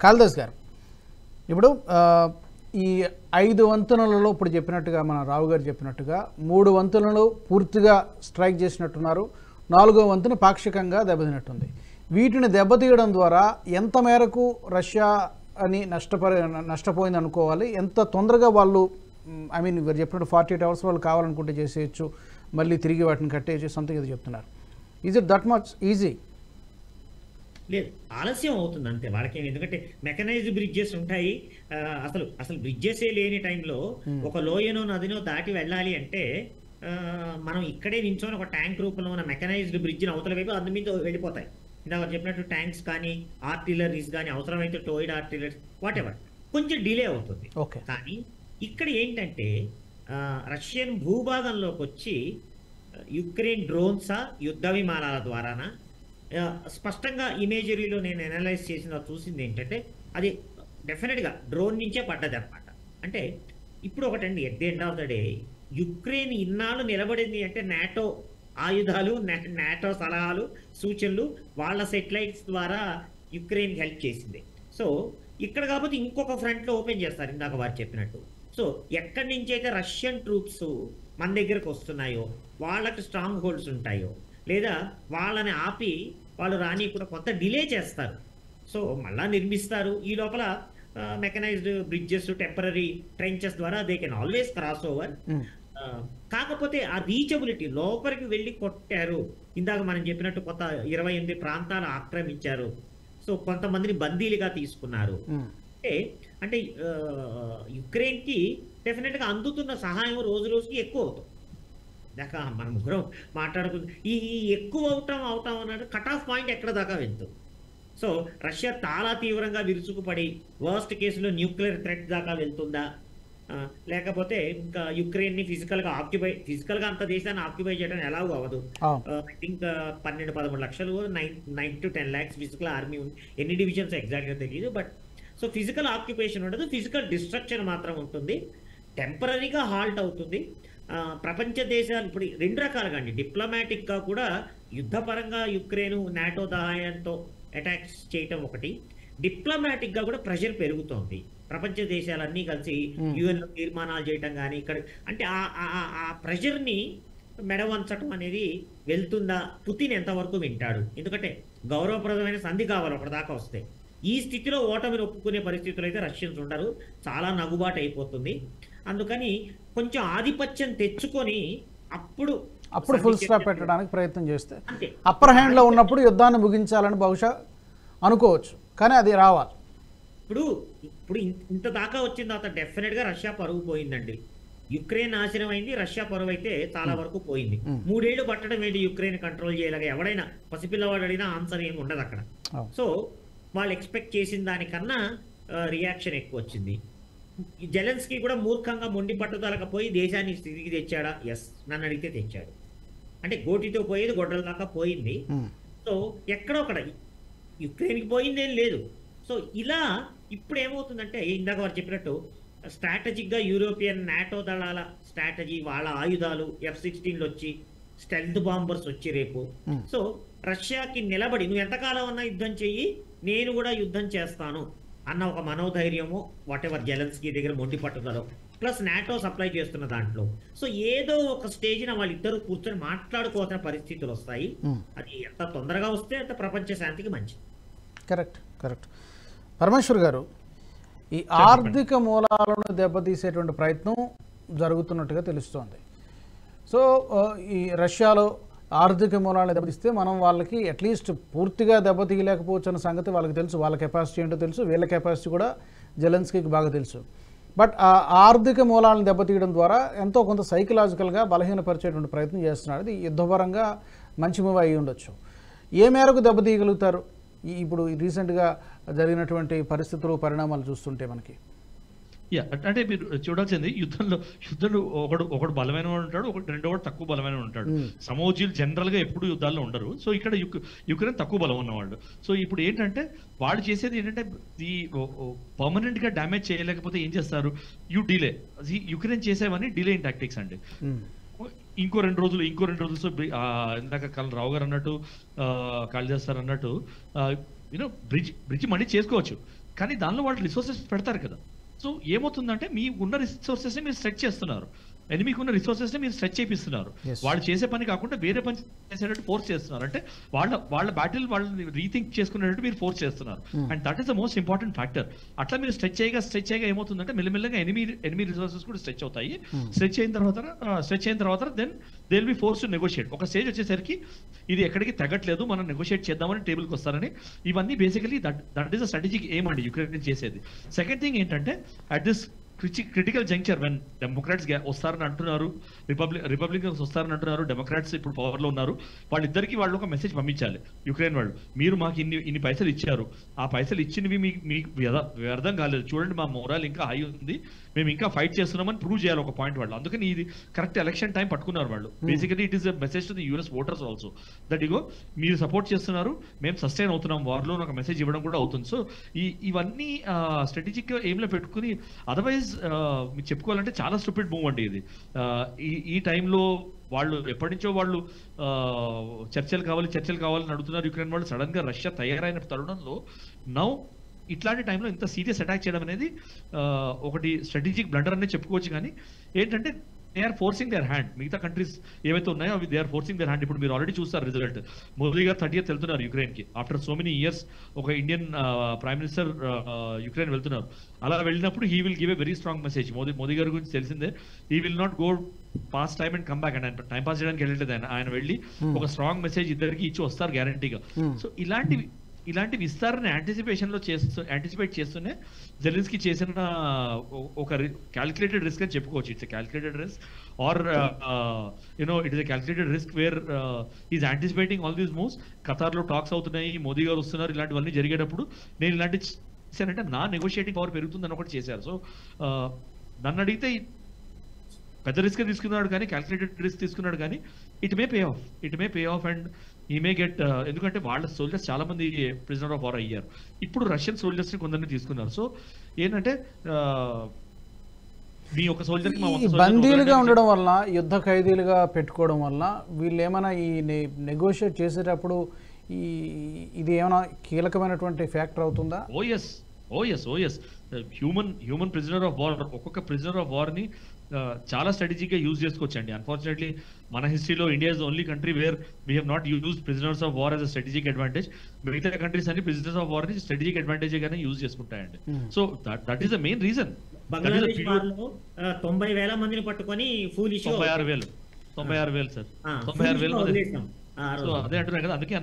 కాళిదాస్ గారు, ఇప్పుడు ఈ 5 వంతెనలలో ఇప్పుడు చెప్పినట్టుగా మన రావు గారు చెప్పినట్టుగా 3 వంతెనలు పూర్తిగా స్ట్రైక్ చేసినట్టున్నారు, 4వ వంతెన పాక్షికంగా దెబ్బతినట్టుంది. వీటిని దెబ్బతీయడం ద్వారా ఎంత మేరకు రష్యా అని నష్టపోయింది అనుకోవాలి, ఎంత తొందరగా వాళ్ళు ఐ మీన్ మీరు చెప్పినట్టు 48 hours వాళ్ళు కావాలనుకుంటే చేసేయచ్చు, మళ్ళీ తిరిగి వాటిని కట్టేయచ్చు, సంథింగ్ ఏదో చెప్తున్నారు. Is it that much easy? లేదు, ఆలస్యం అవుతుంది అంతే వాళ్ళకి. ఎందుకంటే మెకనైజ్డ్ బ్రిడ్జెస్ ఉంటాయి. అసలు బ్రిడ్జెసే లేని టైంలో ఒక లోయనో నదినో దాటి వెళ్ళాలి అంటే మనం ఇక్కడే నించొని ఒక ట్యాంక్ రూపంలో ఉన్న మెకనైజ్డ్ బ్రిడ్జ్ని అవతల వైపు అందు మీద వెళ్ళిపోతాయి. ఇందాక చెప్పినట్టు ట్యాంక్స్ కానీ ఆర్టిలరీస్ కానీ అవసరమైతే టోయిడ్ ఆర్టిలరీస్ వాట్ ఎవర్ కొంచెం డిలే అవుతుంది. కానీ ఇక్కడ ఏంటంటే రష్యన్ భూభాగంలోకి వచ్చి యుక్రెయిన్ డ్రోన్సా యుద్ధ విమానాల ద్వారానా, స్పష్టంగా ఇమేజరీలో నేను అనలైజ్ చేసిన చూసింది ఏంటంటే అది డెఫినెట్గా డ్రోన్ నుంచే పడ్డది అనమాట. అంటే ఇప్పుడు ఒకటండి, at the end of the day Ukraine ఇన్నాళ్ళు నిలబడింది అంటే నాటో ఆయుధాలు, నాటో సలహాలు సూచనలు, వాళ్ళ సెటిలైట్స్ ద్వారా యుక్రెయిన్కి హెల్ప్ చేసింది. సో ఇక్కడ కాకపోతే ఇంకొక ఫ్రంట్లో ఓపెన్ చేస్తారు ఇందాక వారు చెప్పినట్టు. సో ఎక్కడి నుంచి అయితే రష్యన్ ట్రూప్స్ మన దగ్గరకు వస్తున్నాయో వాళ్ళకి స్ట్రాంగ్ హోల్డ్స్ ఉంటాయో లేదా వాళ్ళని ఆపి వాళ్ళు రాని కూడా కొంత డిలే చేస్తారు. సో మళ్ళా నిర్మిస్తారు. ఈ లోపల మెకనైజ్డ్ బ్రిడ్జెస్, టెంపరరీ ట్రెంచెస్ ద్వారా they can always cross over. కాకపోతే ఆ రీచబిలిటీ లోపలికి వెళ్ళి కొట్టారు. ఇందాక మనం చెప్పినట్టు కొత్త 28 ప్రాంతాలు ఆక్రమించారు. సో కొంతమందిని బందీలుగా తీసుకున్నారు. అంటే యుక్రెయిన్కి డెఫినెట్గా అందుతున్న సహాయం రోజు రోజుకి ఎక్కువ అవుతుంది. దాకా మనం ముగ్గురం మాట్లాడుకుంది ఈ ఎక్కువ అవటం అన్నట్టు కట్ ఆఫ్ పాయింట్ ఎక్కడ దాకా వెళ్తుంది. సో రష్యా చాలా తీవ్రంగా విరుచుకుపడి వర్స్ట్ కేసులో న్యూక్లియర్ థ్రెట్ దాకా వెళ్తుందా, లేకపోతే ఇంకా యుక్రెయిన్ని ఫిజికల్గా అంత దేశాన్ని ఆక్యుపై చేయడం ఎలాగో అవ్వదు. ఐ థింక్ 12-13 లక్షలు 9 to 10 lakhs ఫిజికల్ ఆర్మీ ఉంది. ఎన్ని డివిజన్స్ ఎగ్జాక్ట్గా తెలియదు. బట్ సో ఫిజికల్ ఆక్యుపేషన్ ఉండదు, ఫిజికల్ డిస్ట్రక్షన్ మాత్రం ఉంటుంది. టెంపరీగా హాల్ట్ అవుతుంది. ప్రపంచ దేశాలు ఇప్పుడు 2 రకాలుగా అండి, డిప్లొమాటిక్గా కూడా యుద్ధపరంగా యుక్రెయిన్ నాటో సహాయంతో అటాక్స్ చేయటం ఒకటి, డిప్లొమాటిక్గా కూడా ప్రెషర్ పెరుగుతోంది. ప్రపంచ దేశాలన్నీ కలిసి యుఎన్లో తీర్మానాలు చేయటం కానీ ఇక్కడ అంటే ఆ ప్రెషర్ని మెడవంచటం అనేది వెళ్తుందా, పుతిన్ ఎంతవరకు వింటాడు? ఎందుకంటే గౌరవప్రదమైన సంధి కావాలి ఒకటిదాకా వస్తే. ఈ స్థితిలో ఓటమిని ఒప్పుకునే పరిస్థితులు అయితే రష్యన్స్ ఉండరు, చాలా నగుబాటు అయిపోతుంది. అందుకని కొంచెం ఆధిపత్యం తెచ్చుకొని అప్పుడు ఫుల్ స్టాప్ పెట్టడానికి ప్రయత్నం చేస్తే అప్పర్ హ్యాండ్లో ఉన్నప్పుడు యుద్ధాన్ని ముగించాలని బహుశా అనుకోవచ్చు, కానీ అది రావాలి. ఇప్పుడు ఇంత దాకా వచ్చిన తర్వాత డెఫినెట్గా రష్యా పరువు పోయిందండి. యుక్రెయిన్ నాశనం అయింది, రష్యా పరువు అయితే చాలా వరకు పోయింది. 3 ఏళ్ళు పట్టడం ఏంటి యుక్రెయిన్ కంట్రోల్ చేయలేక? ఎవడైనా పసిపిల్లవాడు అడిగినా ఆన్సర్ ఏమి ఉండదు అక్కడ. సో వాళ్ళు ఎక్స్పెక్ట్ చేసిన దానికన్నా రియాక్షన్ ఎక్కువ వచ్చింది. జెలెన్స్కీ కూడా మూర్ఖంగా మొండి పట్టుదలకు పోయి దేశాన్ని స్థితికి తెచ్చాడా? ఎస్, నన్ను అడిగితే తెచ్చాడు. అంటే గోటితో పోయేది గొడ్డల దాకా పోయింది. సో ఎక్కడో అక్కడ యుక్రెయిన్కి పోయిందేం లేదు. సో ఇలా ఇప్పుడు ఏమవుతుందంటే ఇందాక వారు చెప్పినట్టు స్ట్రాటజిక్గా యూరోపియన్ నాటో దళాల స్ట్రాటజీ, వాళ్ళ ఆయుధాలు F-16లు వచ్చి, స్టెల్త్ బాంబర్స్ వచ్చి రేపు. సో రష్యాకి నిలబడి నువ్వు ఎంతకాలం అన్నా యుద్ధం చెయ్యి, నేను కూడా యుద్ధం చేస్తాను అన్న ఒక మనోధైర్యము వాట్ ఎవర్ జెలెన్స్కీ దగ్గర మొండి పట్టుదల ప్లస్ నాటో సప్లై చేస్తున్న దాంట్లో. సో ఏదో ఒక స్టేజ్న వాళ్ళిద్దరూ కూర్చొని మాట్లాడుకోవాల్సిన పరిస్థితులు వస్తాయి. అది ఎంత తొందరగా వస్తే అంత ప్రపంచ శాంతికి మంచిది. కరెక్ట్. పరమేశ్వర్ గారు, ఈ ఆర్థిక మూలాలను దెబ్బతీసేటువంటి ప్రయత్నం జరుగుతున్నట్టుగా తెలుస్తోంది. సో ఈ రష్యాలో ఆర్థిక మూలాలను దెబ్బతీస్తే మనం వాళ్ళకి అట్లీస్ట్ పూర్తిగా దెబ్బతీయలేకపోవచ్చు అన్న సంగతి వాళ్ళకి తెలుసు. వాళ్ళ కెపాసిటీ ఏంటో తెలుసు, వీళ్ళ కెపాసిటీ కూడా జెలెన్స్కీకి బాగా తెలుసు. బట్ ఆ ఆర్థిక మూలాలను దెబ్బతీయడం ద్వారా ఎంతో కొంత సైకలాజికల్గా బలహీనపరిచేటువంటి ప్రయత్నం చేస్తున్నారు. ఇది యుద్ధపరంగా మంచి మూవ్ అయ్యి ఉండొచ్చు. ఏ మేరకు దెబ్బతీయగలుగుతారు ఇప్పుడు రీసెంట్గా జరిగినటువంటి పరిస్థితులు, పరిణామాలు చూస్తుంటే మనకి? అంటే మీరు చూడాల్సింది యుద్ధంలో ఒకడు బలమైన ఉంటాడు, రెండోవాడు తక్కువ బలమైన ఉంటాడు. సమోజీలు జనరల్ గా ఎప్పుడు యుద్ధాల్లో ఉండరు. సో ఇక్కడ యుక్రెయిన్ తక్కువ బలం ఉన్నవాళ్ళు. సో ఇప్పుడు ఏంటంటే వాళ్ళు చేసేది ఏంటంటే ఈ పర్మనెంట్ గా డ్యామేజ్ చేయలేకపోతే ఏం చేస్తారు, యుక్రెయిన్ చేసేవన్నీ డిలేయింగ్ టాక్టిక్స్ అండి. ఇంకో రెండు రోజులు సో ఇందాక రావు గారు అన్నట్టు కాళిదాస్ సార్ అన్నట్టు బ్రిడ్జ్ మళ్ళీ చేసుకోవచ్చు. కానీ దానిలో వాళ్ళు రిసోర్సెస్ పెడతారు కదా. సో ఏమవుతుందంటే మీ ఉన్న రిసోర్సెస్ని మీరు స్ట్రెచ్ చేస్తున్నారు, ఎనిమికి ఉన్న రిసోర్సెస్ని మీరు స్ట్రెచ్ చేపిస్తున్నారు. వాళ్ళు చేసే పని కాకుండా వేరే పని చేసేటట్టు ఫోర్స్ చేస్తున్నారు. అంటే వాళ్ళ బ్యాటిల్ వాళ్ళని రీథింక్ చేసుకునేటట్టు మీరు ఫోర్స్ చేస్తున్నారు. And that is the most important factor. అట్లా మీరు స్ట్రెచ్ చేయగా ఏమవుతుందంటే మెల్లమెల్లగా ఎనిమి రిసోర్సెస్ కూడా స్ట్రెచ్ అవుతాయి. స్ట్రెచ్ అయిన తర్వాత then they will be force to negotiate. ఒక స్టేజ్ వచ్చేసరికి ఇది ఎక్కడికి తగ్గట్లేదు, మనం నెగోషియేట్ చేద్దామని టేబుల్కి వస్తారని. ఇవన్నీ basically that is a strategic aim అండి యుక్రెయిన్ చేసేది. సెకండ్ థింగ్ ఏంటంటే at this critical juncture when Democrats వస్తారని అంటున్నారు, రిపబ్లికన్స్ వస్తారని అంటున్నారు, డెమోక్రాట్స్ ఇప్పుడు పవర్ లో ఉన్నారు, వాళ్ళిద్దరికి వాళ్ళు ఒక మెసేజ్ పంపించాలి యుక్రెయిన్ వాళ్ళు. మీరు మాకు ఇన్ని పైసలు ఇచ్చారు, ఆ పైసలు ఇచ్చినవి మీకు వ్యర్థం కాలేదు, చూడండి మా మోరల్ ఇంకా హై ఉంది, మేము ఇంకా ఫైట్ చేస్తున్నామని ప్రూవ్ చేయాలి ఒక పాయింట్ వాళ్ళు. అందుకని ఇది కరెక్ట్ ఎలక్షన్ టైం పట్టుకున్నారు వాళ్ళు. Basically it is a message to the US voters also that ఇగో మీరు సపోర్ట్ చేస్తున్నారు, మేము సస్టైన్ అవుతున్నాం వార్లో ఒక మెసేజ్ ఇవ్వడం కూడా అవుతుంది. సో ఇవన్నీ స్ట్రాటజిక్ గా ఏం లో పెట్టుకుని, అదర్వైజ్ మీకు చెప్పుకోవాలంటే చాలా స్టూపిడ్ మూవ్ అండి ఇది. ఈ టైంలో వాళ్ళు ఎప్పటి నుంచో వాళ్ళు చర్చలు కావాలని అడుగుతున్నారు యుక్రెయిన్ వాళ్ళు. సడన్ గా రష్యా తయారైన తరుణంలో నౌ ఇట్లాంటి టైంలో ఇంత సీరియస్ అటాక్ చేయడం అనేది ఒకటి స్ట్రాటజిక్ బ్లండర్ అనే చెప్పుకోవచ్చు. కానీ ఏంటంటే they are forcing their hand. మిగతా కంట్రీస్ ఏవైతే ఉన్నాయో అవి they are forcing their hand. ఇప్పుడు మీరు ఆల్రెడీ చూస్తారు రిజల్ట్. మోదీ గారు 30th వెళ్తున్నారు యుక్రెయిన్ కి. ఆఫ్టర్ సో మెనీ ఇయర్స్ ఒక ఇండియన్ ప్రైమ్ మినిస్టర్ యుక్రెయిన్ వెళ్తున్నారు. అలా వెళ్ళినప్పుడు he will give a very strong message. Modi గారి గురించి తెలిసిందే, he will not go pass time and come back. And ఆయన టైం పాస్ చేయడానికి వెళ్ళలేదు, ఆయన వెళ్ళి ఒక స్ట్రాంగ్ మెసేజ్ ఇద్దరికి ఇచ్చి వస్తారు గ్యారంటీగా. సో ఇలాంటి విస్తారాన్ని యాంటిసిపేట్ చేస్తూనే జెలెన్స్కీ చేసిన ఒక క్యాల్కులేటెడ్ రిస్క్ అని చెప్పుకోవచ్చు. It's calculated risk or it is a calculated risk where is anticipating all these moves. ఖతార్లో టాక్స్ అవుతున్నాయి, మోదీ గారు వస్తున్నారు, ఇలాంటివన్నీ జరిగేటప్పుడు నేను ఇలాంటి చేశానంటే నా నెగోషియేటింగ్ పవర్ పెరుగుతుందని ఒకటి చేశారు. సో నన్ను అడిగితే పెద్ద రిస్క్ తీసుకున్నాడు కానీ, క్యాల్కులేటెడ్ రిస్క్ తీసుకున్నాడు కానీ it may pay of and ఈ మే గెట్. ఎందుకంటే వాళ్ళ సోల్జర్స్ చాలా మంది ప్రిజనర్ ఆఫ్ వార్ అయ్యారు. ఇప్పుడు రష్యన్ సోల్జర్స్ ని కొందరిని తీసుకున్నారు. సో ఏంటంటే మీ ఒక సోల్జర్ బందీలుగా ఉండడం వల్ల, యుద్ధ ఖైదీలుగా పెట్టుకోవడం వల్ల వీళ్ళు ఏమైనా ఈ నెగోషియేట్ చేసేటప్పుడు ఇది ఏమైనా కీలకమైనటువంటి ఫ్యాక్టర్ అవుతుందా? Oh yes human prisoner of war, ఒక్కొక్క ప్రిజనర్ ఆఫ్ వార్ ని చాలా స్ట్రాటజీగా యూజ్ చేసుకోవచ్చండి. అన్ఫార్చునేట్లీ మన హిస్టరీలో India is only country where we have not used prisoners of war as a strategic advantage. మిగతా కంట్రీస్ అన్ని ప్రిజనర్స్ ఆఫ్ వార్ ని స్ట్రాటజిక్ అడ్వాంటేజ్ గానే యూజ్ చేసుకుంటాయండి. So that is the main reason. Bangladesh వాళ్ళు 90,000 మందిని పట్టుకొని ఫూలిష్ 96,000 సార్, 96,000 మంది. So అదే అంటున్నాను కదా, అందుకే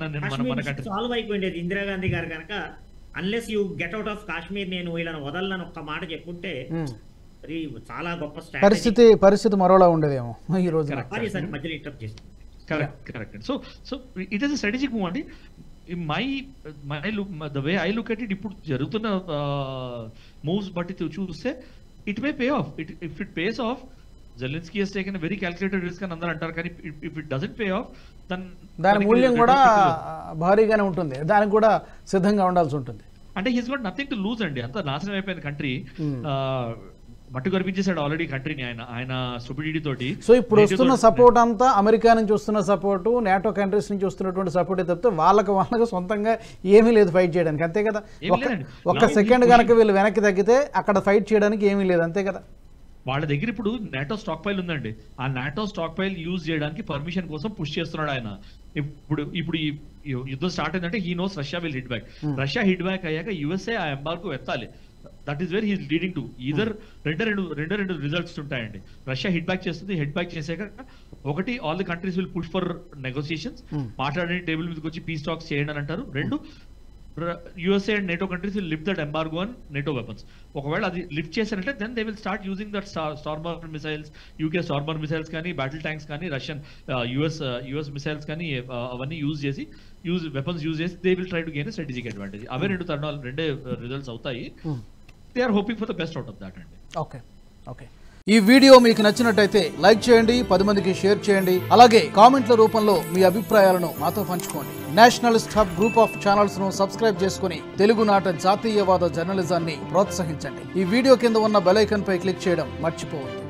మన కంట్రీ సాల్వ్ అయిపోయింది. ఇందిరాగాంధీ గారు కనుక unless you get out of Kashmir నేను వీళ్ళని వదలని ఒక్క మాట చెప్పుంటే చాలా గొప్ప పరిస్థితి మరోలా ఉండేదేమో ఈ రోజు. మధ్యలో ఇంటరప్ట్ చేస్తాం. Correct. So it is a strategic move అండి. The way I look at it, ఇప్పుడు జరుగుతున్న మూవ్స్ బట్టి చూస్తే it may pay off. If it pays off, Zelensky has taken a very calculated risk అని అందరూ అంటారు. కానీ if it doesn't pay off, దాని మూల్యం కూడా భారీగానే ఉంటుంది, దానికి కూడా సిద్ధంగా ఉండాల్సి ఉంటుంది. అంటే he's got nothing to lose అండి. అంత నాశనం అయిపోయిన కంట్రీ, మట్టు కనిపించేశాడు ఆల్రెడీ కంట్రీని ఆయన స్టూపిడిటీ తోటి. సో ఇప్పుడు వస్తున్న సపోర్ట్ అంతా అమెరికా నుంచి వస్తున్న సపోర్ట్, నాటో కంట్రీస్ నుంచి వస్తున్నటువంటి సపోర్ట్ తప్పితే వాళ్ళకి సొంతంగా ఏమీ లేదు ఫైట్ చేయడానికి, అంతే కదా? ఒక్క సెకండ్ కనుక వీళ్ళు వెనక్కి తగ్గితే అక్కడ ఫైట్ చేయడానికి ఏమీ లేదు, అంతే కదా? వాళ్ళ దగ్గర ఇప్పుడు నాటో స్టాక్ పైల్ ఉందండి. ఆ నాటో స్టాక్ పైల్ యూజ్ చేయడానికి పర్మిషన్ కోసం పుష్ చేస్తున్నాడు ఆయన. ఇప్పుడు యుద్ధం స్టార్ట్ అయిందంటే he knows Russia will hit back. Russia hit back అయ్యాక యుఎస్ఏ ఆ ఎంబార్గో ఎత్తాలి. That is where he's leading to. Either రెండు రిజల్ట్స్ ఉంటాయండి. రష్యా హిట్ బ్యాక్ చేస్తుంది, హిట్ బ్యాక్ చేసాక ఒకటి all the countries will push for negotiations, మాట్లాడండి table మీదకి వచ్చి పీస్ టాక్స్ చేయండి అని అంటారు. రెండు, USA and NATO countries will lift that embargo on NATO weapons. ఒకవేళ అది లిఫ్ట్ చేశారంటే then they will start using that Stormer missiles, UK Stormer missiles కానీ, బ్యాటిల్ ట్యాంక్స్ కానీ, రష్యన్ యుఎస్ మిసైల్స్ కానీ అవన్నీ వెపన్స్ యూజ్ చేసి they will try to gain strategic advantage. అవే రెండే రిజల్ట్స్ అవుతాయి. They are hoping for the best out of that అండి. Okay. ఈ వీడియో మీకు నచ్చినట్టయితే లైక్ చేయండి, 10 మందికి షేర్ చేయండి, అలాగే కామెంట్ల రూపంలో మీ అభిప్రాయాలను మాతో పంచుకోండి. Nationalist hub group of channels ను సబ్స్క్రైబ్ చేసుకుని తెలుగునాట జాతీయవాద జర్నలిజాన్ని ప్రోత్సహించండి. ఈ వీడియో కింద ఉన్న బెల్ ఐకాన్ పై క్లిక్ చేయడం మర్చిపోవద్దు.